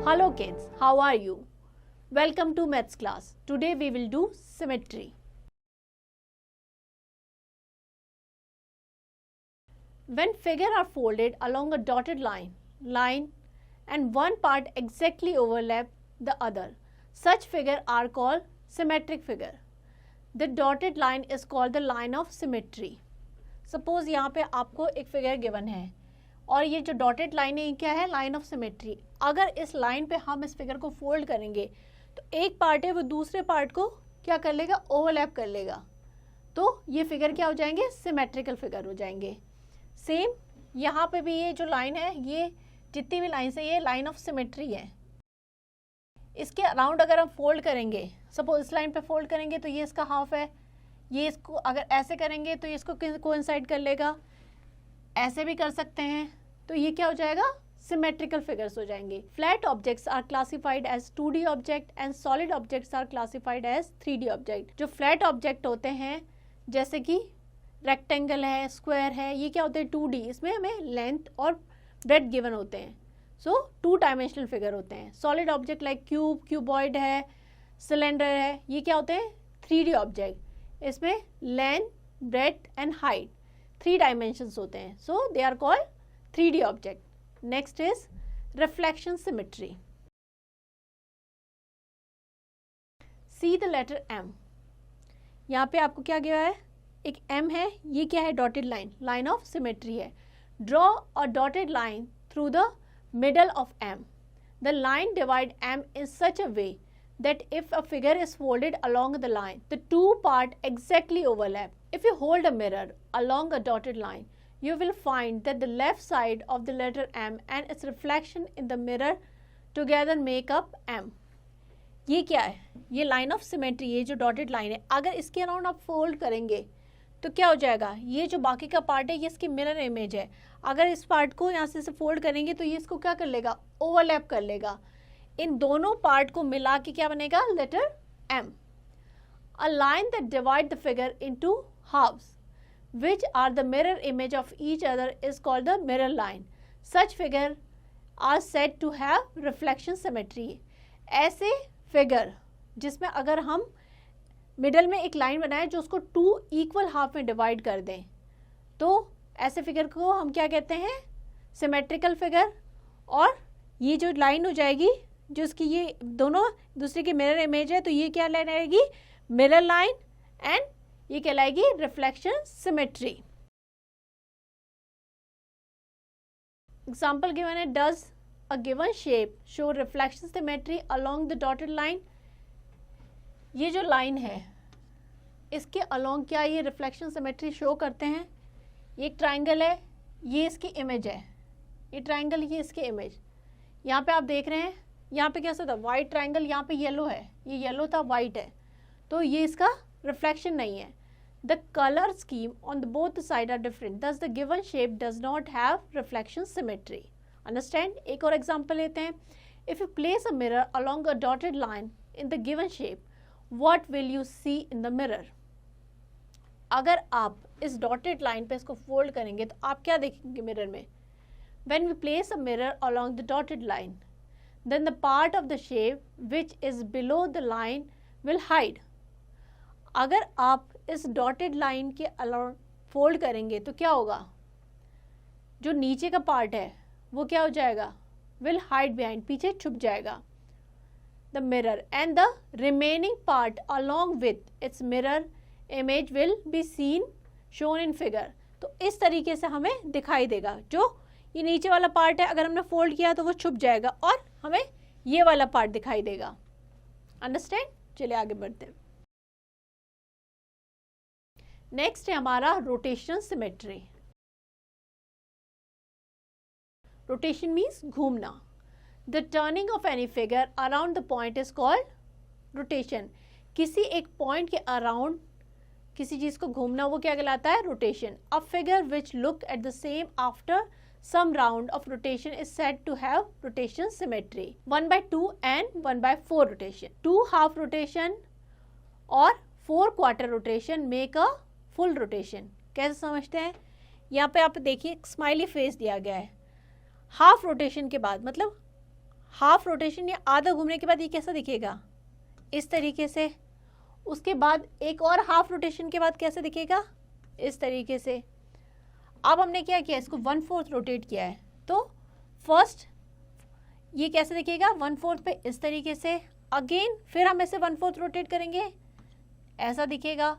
Hello kids, how are you? Welcome to maths class. Today we will do symmetry. When figures are folded along a dotted line and one part exactly overlap the other, such figures are called symmetric figure. The dotted line is called the line of symmetry. Suppose यहाँ पे आपको एक figure given है और ये जो dotted line है क्या है, लाइन ऑफ सिमेट्री. अगर इस लाइन पे हम इस फिगर को फोल्ड करेंगे तो एक पार्ट है वो दूसरे पार्ट को क्या कर लेगा, ओवरलैप कर लेगा. तो ये फिगर क्या हो जाएंगे, सिमेट्रिकल फिगर हो जाएंगे. सेम यहाँ पे भी ये जो लाइन है, ये जितनी भी लाइन है ये लाइन ऑफ सिमेट्री है. इसके अराउंड अगर हम फोल्ड करेंगे, सपोज इस लाइन पे फोल्ड करेंगे तो ये इसका हाफ है, ये इसको अगर ऐसे करेंगे तो ये इसको कोइंसाइड कर लेगा, ऐसे भी कर सकते हैं, तो ये क्या हो जाएगा, सिमेट्रिकल फिगर्स हो जाएंगे. Flat objects are classified as 2D object and solid objects are classified as 3D object. जो फ्लैट ऑब्जेक्ट होते हैं जैसे कि रेक्टेंगल है, स्क्वायर है, ये क्या होते हैं 2D, इसमें हमें लेंथ और ब्रेड्थ गिवन होते हैं. सो 2 डायमेंशनल फिगर होते हैं. Solid object like cube, cuboid है, सिलेंडर है, ये क्या होते हैं 3D ऑब्जेक्ट. इसमें length, breadth and height 3 dimensions होते हैं. So they are called 3D object. Next is reflection symmetry. See the letter M. यहाँ पे आपको क्या गया है, एक M है, ये क्या है dotted line, line of symmetry है. Draw a dotted line through the middle of M. The line divide M in such a way that if a figure is folded along the line, the two parts exactly overlap. If you hold a mirror along a dotted line, you will find that the left side of the letter M and its reflection in the mirror together make up M. ये क्या है, ये line of symmetry, ये जो dotted line है, अगर इसके around आप फोल्ड करेंगे तो क्या हो जाएगा, ये जो बाकी का पार्ट है ये इसकी मिरर इमेज है. अगर इस पार्ट को यहाँ से फोल्ड करेंगे तो ये इसको क्या कर लेगा, ओवरलैप कर लेगा. इन दोनों पार्ट को मिला के क्या बनेगा, letter M. A line that divide the figure into halves which are the mirror image of each other is called the mirror line. Such figure are said to have reflection symmetry. ऐसे figure जिसमें अगर हम middle में एक line बनाए जो उसको 2 equal half में डिवाइड कर दें, तो ऐसे फिगर को हम क्या कहते हैं, सिमेट्रिकल फिगर. और ये जो लाइन हो जाएगी जो इसकी ये दोनों दूसरे की मिरर इमेज है, तो ये क्या लाइन आएगी, मिरर लाइन, एंड ये कहलाएगी रिफ्लेक्शन सिमेट्री. एग्जाम्पल गिवन है, does a given shape show reflection symmetry along the dotted line. ये जो लाइन है इसके अलोंग क्या ये रिफ्लेक्शन सिमेट्री शो करते हैं. ये एक ट्राइंगल है, ये इसकी इमेज है, ये ट्राइंगल, ये इसकी इमेज. यहाँ पे आप देख रहे हैं, यहाँ पे कैसा था, वाइट ट्राइंगल, यहाँ पे येलो है, ये येलो था, वाइट है, तो ये इसका रिफ्लेक्शन नहीं है. The colour scheme on the both side are different, thus the given shape does not have reflection symmetry. Understand. एक और एग्जाम्पल लेते हैं. If you place a mirror along a dotted line in the given shape, what will you see in the mirror. अगर आप इस dotted line पे इसको fold करेंगे तो आप क्या देखेंगे मिरर में. When we place a mirror along the dotted line, then the part of the shape which is below the line will hide. अगर आप इस डॉटेड लाइन के अलाउंड फोल्ड करेंगे तो क्या होगा, जो नीचे का पार्ट है वो क्या हो जाएगा, विल हाइड बिहाइंड, पीछे छुप जाएगा. The mirror and the remaining part along with its mirror image will be seen shown in figure. तो इस तरीके से हमें दिखाई देगा, जो ये नीचे वाला पार्ट है अगर हमने फोल्ड किया तो वो छुप जाएगा और हमें ये वाला पार्ट दिखाई देगा. अंडरस्टैंड. चलिए आगे बढ़ते हैं. नेक्स्ट है हमारा रोटेशन सिमेट्री. रोटेशन मीन्स घूमना. The turning of any figure around the point is called rotation. किसी एक पॉइंट के अराउंड किसी चीज को घूमना वो क्या कहलाता है, rotation. A figure which look at the same after some round of rotation is said to have rotation symmetry. 1/2 and 1/4 rotation. 2 half rotation और 4 quarter rotation make a full rotation. कैसे समझते हैं, यहाँ पे आप देखिए स्माइली फेस दिया गया है. हाफ रोटेशन के बाद मतलब हाफ रोटेशन या आधा घूमने के बाद ये कैसा दिखेगा, इस तरीके से। उसके बाद एक और हाफ रोटेशन के बाद कैसे दिखेगा, इस तरीके से। अब हमने क्या किया, इसको 1/4 रोटेट किया है, तो फर्स्ट ये कैसे दिखेगा, 1/4 पे इस तरीके से। अगेन फिर हम ऐसे 1/4 रोटेट करेंगे, ऐसा दिखेगा।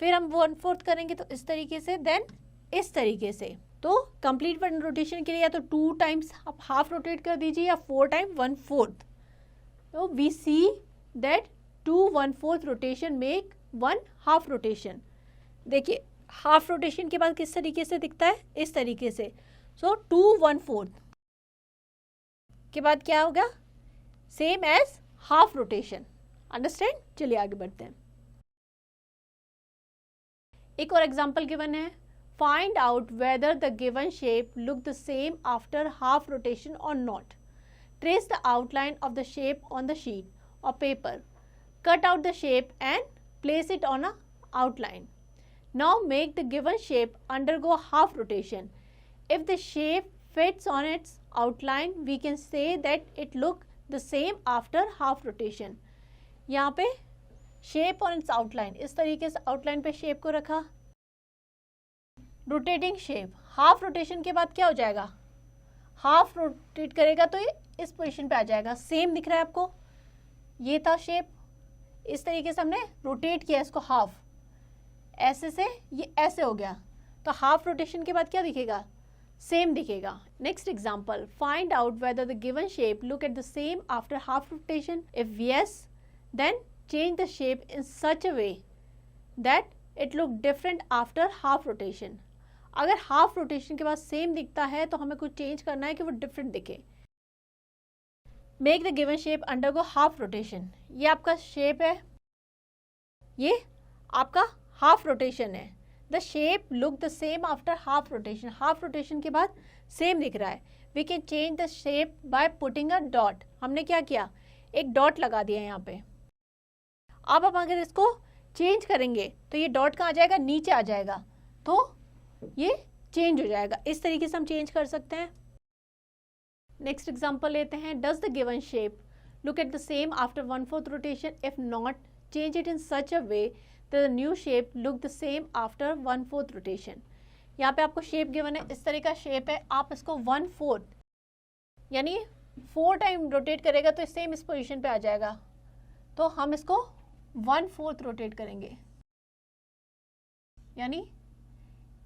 फिर हम 1/4 करेंगे तो इस तरीके से, देन इस तरीके से। तो कंप्लीट वन रोटेशन के लिए या तो 2 टाइम्स आप हाफ रोटेट कर दीजिए या 4 टाइम 1/4। तो we see that 2 1/4 rotation make 1 half rotation. देखिए हाफ रोटेशन के बाद किस तरीके से दिखता है, इस तरीके से। सो 2 1/4 के बाद क्या होगा, same as half rotation. Understand. चलिए आगे बढ़ते हैं। एक और एग्जांपल गिवन है, find out whether the given shape look the same after half rotation or not. Trace the outline of the shape on the sheet or paper, cut out the shape and place it on a outline. Now make the given shape undergo half rotation. If the shape fits on its outline, we can say that it look the same after half rotation. यहाँ पे shape on its outline, इस तरीके से outline पे shape को रखा। Rotating shape, half rotation के बाद क्या हो जाएगा, half rotate करेगा तो ये इस पोजीशन पे आ जाएगा। सेम दिख रहा है आपको, ये था shape, इस तरीके से हमने rotate किया इसको half, ऐसे से ये ऐसे हो गया। तो हाफ रोटेशन के बाद क्या दिखेगा, सेम दिखेगा। Next example, find out whether the given shape look at the same after half rotation. If yes then change the shape in such a way that it look different after half rotation. अगर half rotation के बाद same दिखता है तो हमें कुछ change करना है कि वो डिफरेंट दिखे। Make the given shape undergo half rotation. ये आपका शेप है, ये आपका हाफ रोटेशन है। The shape look the same after half rotation. Half rotation के बाद सेम दिख रहा है। We can change the shape by putting a dot. हमने क्या किया, एक डॉट लगा दिया यहाँ पे। अब हम अगर इसको चेंज करेंगे तो ये डॉट कहाँ आ जाएगा, नीचे आ जाएगा, तो ये चेंज हो जाएगा। इस तरीके से हम चेंज कर सकते हैं। नेक्स्ट एग्जाम्पल लेते हैं, does the given shape look at the same after 1/4 rotation. If not change it in such a way the new shape look the same after 1/4 rotation. यहाँ पे आपको शेप गिवन है, इस तरह का शेप है। आप इसको 1/4 यानी 4 टाइम रोटेट करेगा तो सेम इस पोजीशन पे आ जाएगा। तो हम इसको 1/4 रोटेट करेंगे, यानी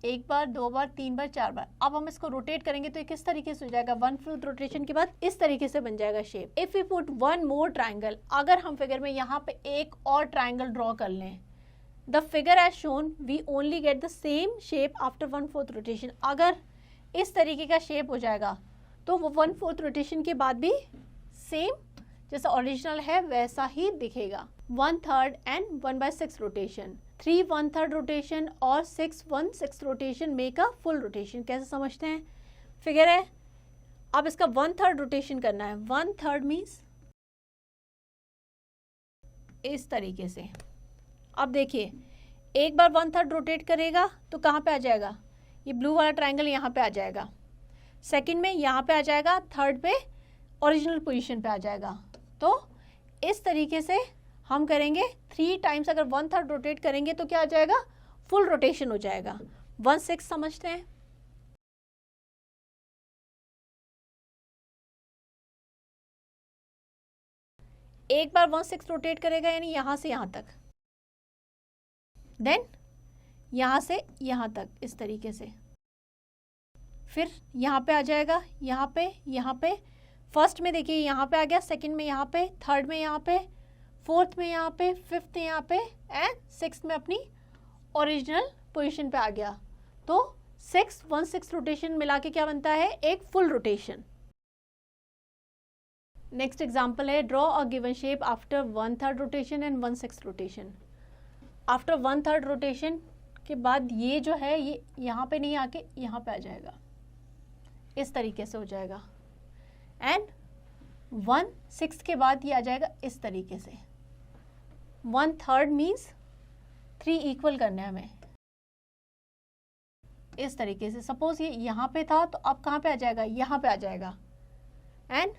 1 बार 2 बार 3 बार 4 बार। अब हम इसको रोटेट करेंगे तो ये किस तरीके से हो जाएगा, 1/4 रोटेशन के बाद इस तरीके से बन जाएगा shape. If we put 1 more triangle, अगर हम फिगर में यहाँ पे एक और ट्राइंगल ड्रॉ कर लें, The figure as shown we only get the same shape after 1/4 rotation. अगर इस तरीके का शेप हो जाएगा तो वो 1/4 रोटेशन के बाद भी सेम जैसा ओरिजिनल है वैसा ही दिखेगा। 1/3 एंड 1/6 रोटेशन, 3 1/3 रोटेशन और 6 1/6 rotation make a full rotation. कैसे समझते हैं, फिगर है, अब इसका 1/3 रोटेशन करना है। 1/3 मीन्स इस तरीके से। अब देखिए एक बार 1/3 रोटेट करेगा तो कहाँ पे आ जाएगा, ये ब्लू वाला ट्रायंगल यहाँ पे आ जाएगा। सेकंड में यहाँ पे आ जाएगा, थर्ड पे ओरिजिनल पोजीशन पे आ जाएगा। तो इस तरीके से हम करेंगे 3 टाइम्स। अगर 1/3 रोटेट करेंगे तो क्या आ जाएगा, फुल रोटेशन हो जाएगा। 1/6 समझते हैं। एक बार 1/6 रोटेट करेगा यानी यहाँ से यहाँ तक, देन यहाँ से यहाँ तक इस तरीके से, फिर यहाँ पे आ जाएगा, यहाँ पे फर्स्ट में देखिए यहाँ पे आ गया, सेकंड में यहाँ पे, थर्ड में यहाँ पे, फोर्थ में यहाँ पे, फिफ्थ यहाँ पे एंड सिक्स्थ में अपनी ओरिजिनल पोजीशन पे आ गया। तो 6 1/6 रोटेशन मिला के क्या बनता है, एक फुल रोटेशन। नेक्स्ट एग्जाम्पल है, draw a given shape after 1/3 rotation and 1/6 rotation. After 1/3 rotation के बाद ये जो है ये यहाँ पे नहीं आके यहाँ पे आ जाएगा, इस तरीके से हो जाएगा। एंड 1/6 के बाद ये आ जाएगा इस तरीके से। 1/3 मीन्स 3 इक्वल करने हैं हमें, इस तरीके से। सपोज ये यहाँ पे था तो अब कहाँ पे आ जाएगा, यहाँ पे आ जाएगा। And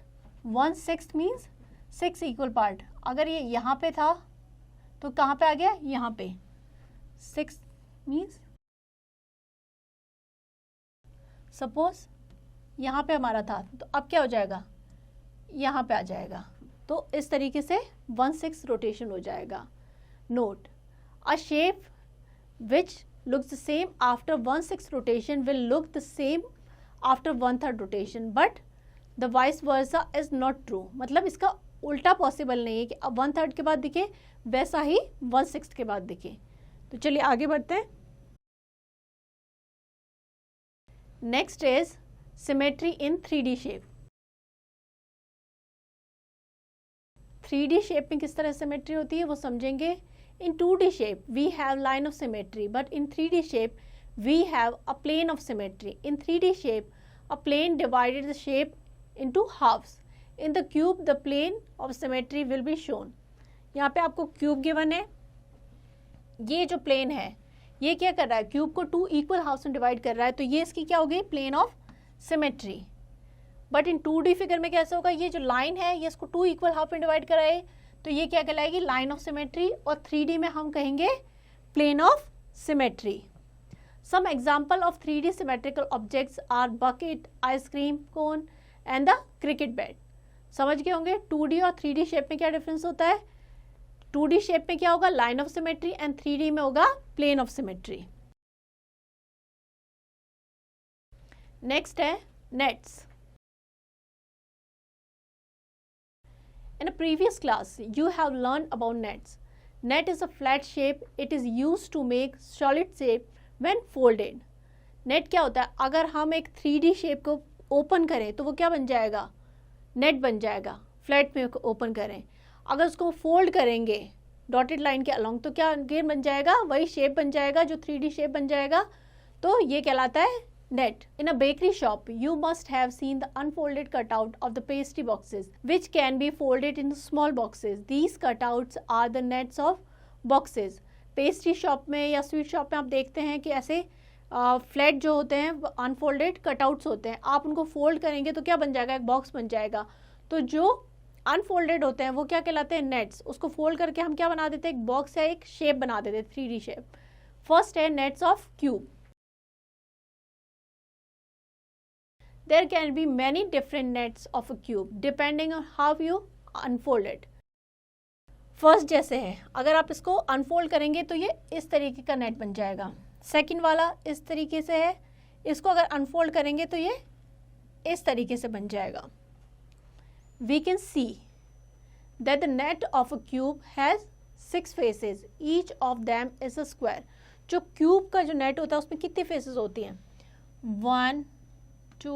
1/6 means 6 equal part. अगर ये यहाँ पे था तो कहाँ पे आ गया, यहाँ पे 6 मीन्स सपोज यहाँ पे हमारा था तो अब क्या हो जाएगा, यहाँ पे आ जाएगा। तो इस तरीके से 1/6 रोटेशन हो जाएगा। Note, a shape which looks the same after 1/6 rotation will look the same after 1/3 rotation, but the vice versa is not true। मतलब इसका उल्टा पॉसिबल नहीं है कि अब 1/3 के बाद दिखे वैसा ही 1/6 के बाद दिखे। तो चलिए आगे बढ़ते हैं। Next is symmetry in 3D shape. 3D shape में किस तरह सिमेट्री होती है वो समझेंगे। In 2D shape, we have line of symmetry, but in 3D shape, we have a plane of symmetry. In 3D shape, a plane divided the shape into halves. In the cube, the plane of symmetry will be shown. यहाँ पे आपको cube given है, ये जो plane है ये क्या कर रहा है, क्यूब को 2 इक्वल हाफ्स में डिवाइड कर रहा है, तो ये इसकी क्या हो गई, plane of symmetry. But in 2D figure में कैसे होगा, ये जो लाइन है ये इसको 2 इक्वल हाफ में डिवाइड कराए तो ये क्या कहलाएगी, लाइन ऑफ सिमेट्री। और 3D में हम कहेंगे plane of symmetry. Some example of 3D symmetrical objects are bucket, ice cream cone and the cricket bat. समझ गए होंगे 2D और 3D शेप में क्या डिफरेंस होता है। 2D शेप में क्या होगा, line of symmetry, and 3D में होगा प्लेन ऑफ सिमेट्री। नेक्स्ट है nets. In a previous class, you have learned about nets. Net is a flat shape. It is used to make solid shape when folded. Net क्या होता है, अगर हम एक 3D shape को open करें तो वो क्या बन जाएगा, नेट बन जाएगा। फ्लैट में ओपन करें, अगर उसको फोल्ड करेंगे डॉटेड लाइन के अलोंग तो क्या अगेन बन जाएगा, वही शेप बन जाएगा जो 3D शेप बन जाएगा। तो ये कहलाता है net. In a bakery shop, you must have seen the unfolded cutout of the pastry boxes, which can be folded into small boxes. These cutouts are the nets of boxes. Pastry shop में या sweet shop में आप देखते हैं कि ऐसे flat जो होते हैं अनफोल्डेड कटआउट्स होते हैं, आप उनको फोल्ड करेंगे तो क्या बन जाएगा, एक बॉक्स बन जाएगा। तो जो अनफोल्डेड होते हैं वो क्या कहलाते हैं, नेट्स। उसको फोल्ड करके हम क्या बना देते हैं, एक बॉक्स या एक शेप बना देते हैं, 3D शेप। फर्स्ट है nets of cube. There can be many different nets of a cube depending on how you unfold it. First जैसे है, अगर आप इसको अनफोल्ड करेंगे तो ये इस तरीके का नेट बन जाएगा। सेकंड वाला इस तरीके से है, इसको अगर अनफोल्ड करेंगे तो ये इस तरीके से बन जाएगा। We can see that the net of a cube has 6 faces. Each of them is a square. जो क्यूब का जो नेट होता है उसमें कितनी फेसेस होती हैं, 1 2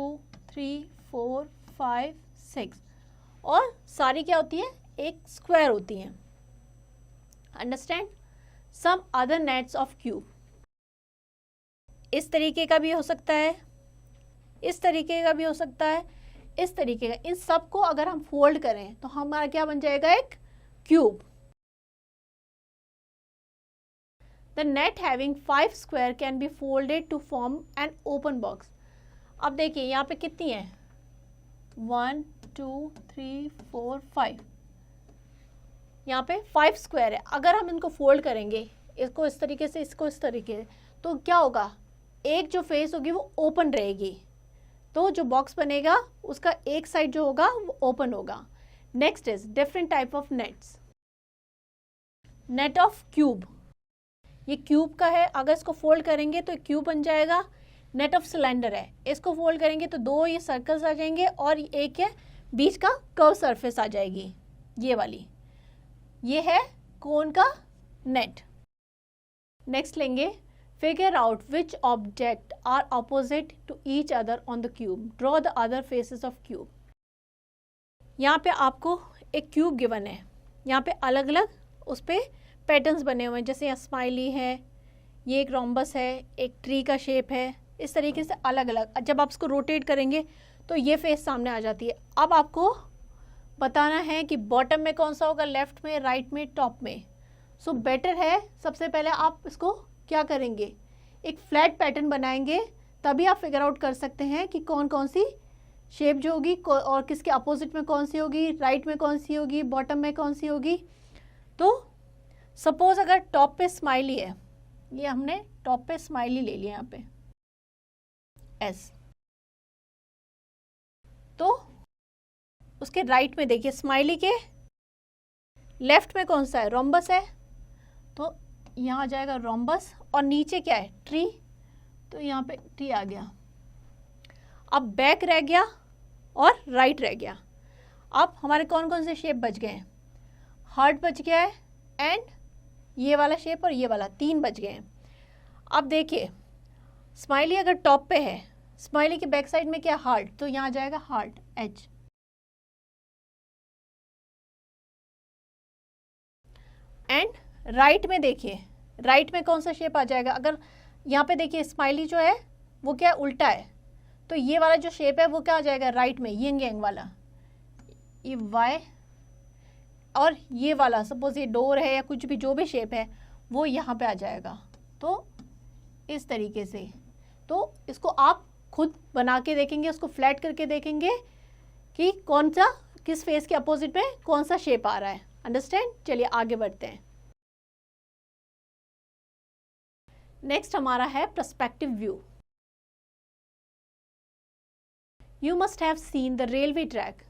3 4 5 6, और सारी क्या होती है, एक स्क्वायर होती हैं। Understand. Some other nets of cube, इस तरीके का भी हो सकता है, इस तरीके का भी हो सकता है, इस तरीके का। इन सब को अगर हम फोल्ड करें तो हमारा क्या बन जाएगा, एक cube. The net having 5 square can be folded to form an open box. अब देखिए यहाँ पे कितनी है, 1 2 3 4 5, यहाँ पे 5 स्क्वायर है। अगर हम इनको फोल्ड करेंगे, इसको इस तरीके से, इसको इस तरीके से, तो क्या होगा, एक जो फेस होगी वो ओपन रहेगी, तो जो बॉक्स बनेगा उसका एक साइड जो होगा वो ओपन होगा। Next is different type of nets. Net of cube, ये क्यूब का है, अगर इसको फोल्ड करेंगे तो क्यूब बन जाएगा। नेट ऑफ सिलेंडर है, इसको फोल्ड करेंगे तो 2 ये सर्कल्स आ जाएंगे और एक है बीच का कर्व सरफेस आ जाएगी, ये वाली। ये है कोन का नेट। नेक्स्ट लेंगे, figure out which object are opposite to each other on the cube, draw the other faces of cube. यहाँ पे आपको एक क्यूब गिवन है, यहाँ पे अलग अलग उस पर पैटर्न्स बने हुए हैं, जैसे यहाँ स्माइली है, ये एक रोम्बस है, एक ट्री का शेप है, इस तरीके से अलग अलग। जब आप इसको रोटेट करेंगे तो ये फेस सामने आ जाती है। अब आपको बताना है कि बॉटम में कौन सा होगा, लेफ्ट में, राइट में, टॉप में। सो बेटर है सबसे पहले आप इसको क्या करेंगे, एक फ्लैट पैटर्न बनाएंगे, तभी आप फिगर आउट कर सकते हैं कि कौन कौन सी शेप जो होगी और किसके अपोजिट में कौन सी होगी, राइट में कौन सी होगी, बॉटम में कौन सी होगी। तो सपोज अगर टॉप पे स्माइली है, ये हमने टॉप पे स्माइली ले लिया यहाँ पे एस, तो उसके राइट में देखिए स्माइली के लेफ्ट में कौन सा है, रोम्बस है, तो यहाँ आ जाएगा रोम्बस, और नीचे क्या है, ट्री, तो यहाँ पे ट्री आ गया। अब बैक रह गया और राइट रह गया। अब हमारे कौन कौन से शेप बच गए हैं, हार्ट बच गया है, एंड ये वाला शेप और ये वाला, 3 बच गए हैं। अब देखिए स्माइली अगर टॉप पे है, स्माइली के बैक साइड में क्या, हार्ट, तो यहाँ आ जाएगा हार्ट एच। एंड राइट में देखिए, राइट में कौन सा शेप आ जाएगा, अगर यहाँ पे देखिए स्माइली जो है वो क्या उल्टा है, तो ये वाला जो शेप है वो क्या आ जाएगा राइट में, यिंग यांग वाला, ये वाई, और ये वाला सपोज ये डोर है या कुछ भी जो भी शेप है वो यहाँ पे आ जाएगा। तो इस तरीके से, तो इसको आप खुद बना के देखेंगे, उसको फ्लैट करके देखेंगे कि कौन सा किस फेस के अपोजिट में कौन सा शेप आ रहा है। अंडरस्टैंड। चलिए आगे बढ़ते हैं। नेक्स्ट हमारा है perspective view. You must have seen the railway track.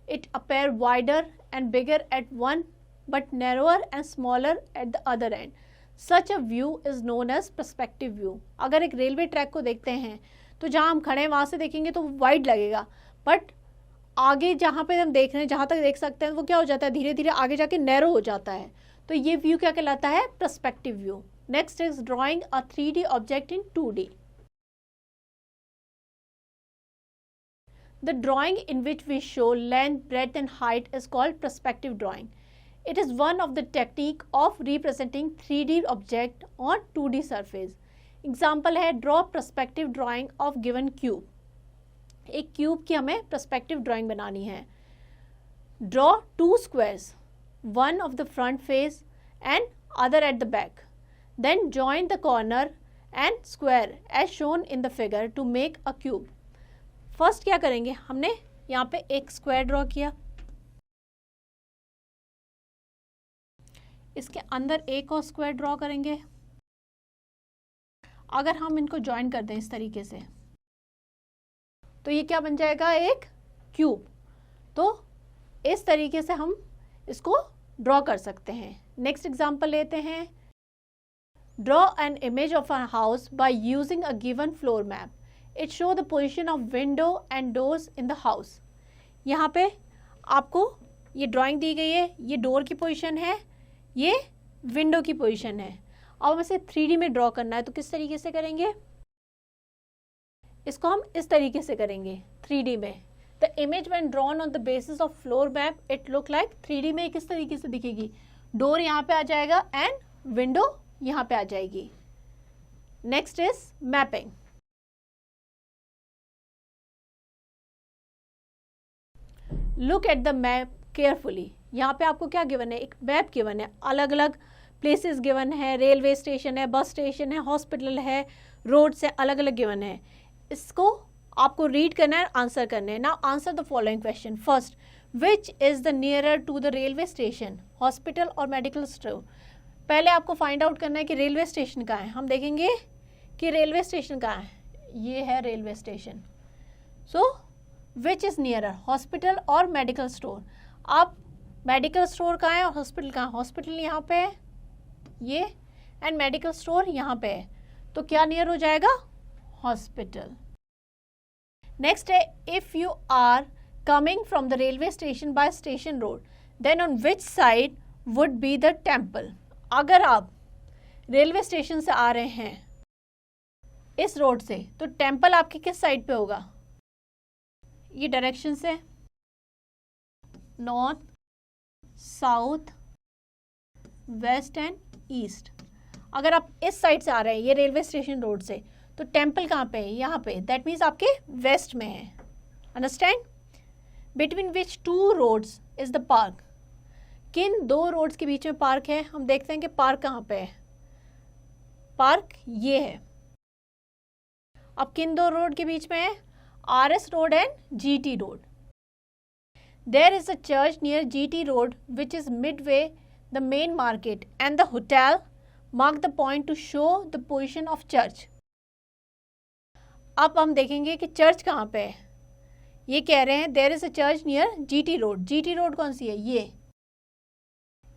It appears wider and bigger at one but narrower and smaller at the other end. Such a view is known as perspective view. अगर एक railway track को देखते हैं तो जहाँ हम खड़े हैं वहाँ से देखेंगे तो वाइड लगेगा, बट आगे जहाँ पे हम देख रहे हैं, जहाँ तक देख सकते हैं वो क्या हो जाता है, धीरे धीरे आगे जाके नैरो हो जाता है। तो ये व्यू क्या कहलाता है, perspective view. Next is drawing a 3D object in 2D. The drawing in which we show length, breadth and height is called perspective drawing. It is one of the technique of representing 3D object on 2D surface. Example है draw perspective drawing of given cube. एक cube की हमें perspective drawing बनानी है. Draw 2 squares, one of the front face and other at the back. Then join the corner and square as shown in the figure to make a cube. First क्या करेंगे, हमने यहाँ पे एक स्क्वायर ड्रॉ किया, इसके अंदर एक और स्क्वायर ड्रॉ करेंगे। अगर हम इनको ज्वाइन कर दें इस तरीके से तो ये क्या बन जाएगा, एक क्यूब। तो इस तरीके से हम इसको ड्रॉ कर सकते हैं। नेक्स्ट एग्जांपल लेते हैं। Draw an image of a house by using a given floor map. It show the position of window and doors in the house. यहाँ पे आपको ये ड्राइंग दी गई है, ये डोर की पोजीशन है, ये विंडो की पोजीशन है। अब हमें इसे 3D में ड्रॉ करना है, तो किस तरीके से करेंगे, इसको हम इस तरीके से करेंगे 3D में। The image when drawn on the basis of floor map, it look like 3D में किस तरीके से दिखेगी, डोर यहाँ पे आ जाएगा एंड विंडो यहाँ पे आ जाएगी। Next is mapping. Look at the map carefully. यहाँ पे आपको क्या गिवन है, एक मैप गिवन है, अलग अलग प्लेसेस गिवन है, रेलवे स्टेशन है, बस स्टेशन है, हॉस्पिटल है, रोड से अलग अलग गिवन है। इसको आपको रीड करना है, आंसर करना है। Now answer the following question. First, which is the nearer to the railway station, hospital और मेडिकल स्टोर। पहले आपको फाइंड आउट करना है कि रेलवे स्टेशन कहाँ है। हम देखेंगे कि रेलवे स्टेशन कहाँ है, ये है railway station. So which is nearer, hospital और मेडिकल स्टोर। अब मेडिकल स्टोर कहाँ है और हॉस्पिटल कहाँ, हॉस्पिटल यहाँ पे है ये, एंड मेडिकल स्टोर यहाँ पे है, तो क्या नियर हो जाएगा, हॉस्पिटल। नेक्स्ट है, if you are coming from the railway station by station road, then on which side would be the temple. अगर आप रेलवे स्टेशन से आ रहे हैं इस रोड से, तो टेम्पल आपके किस साइड पे होगा, ये डायरेक्शन से north, south, west and east. अगर आप इस साइड से आ रहे हैं ये रेलवे स्टेशन रोड से, तो टेम्पल कहाँ पे है, यहाँ पे, दैट मीन्स आपके वेस्ट में है। Understand. Between which 2 roads is the park. किन 2 रोड्स के बीच में पार्क है, हम देखते हैं कि पार्क कहाँ पे है, पार्क ये है। अब किन 2 रोड के बीच में है, RS road and GT road. There is a church near GT road which is midway the main market and the hotel. Mark the point to show the position of church. अब हम देखेंगे कि church कहाँ पे है. ये कह रहे हैं there is a church near GT road. GT road कौन सी है? ये.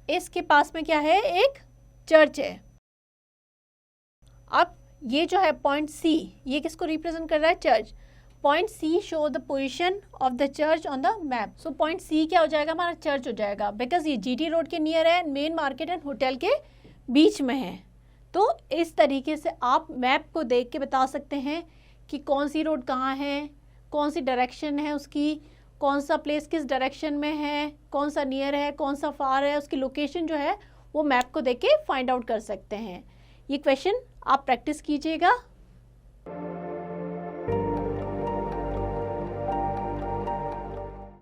इसके पास में क्या है? एक चर्च है. अब ये जो है पॉइंट C, ये किसको रिप्रेजेंट कर रहा है? Church. Point C show the position of the church on the map. So point C क्या हो जाएगा? हमारा चर्च हो जाएगा, बिकॉज ये GT रोड के नियर है, मेन मार्केट एंड होटल के बीच में है. तो इस तरीके से आप मैप को देख के बता सकते हैं कि कौन सी रोड कहाँ है, कौन सी डायरेक्शन है उसकी, कौन सा प्लेस किस डायरेक्शन में है, कौन सा नियर है, कौन सा फार है, उसकी लोकेशन जो है वो मैप को देख के फाइंड आउट कर सकते हैं. ये क्वेश्चन आप प्रैक्टिस कीजिएगा.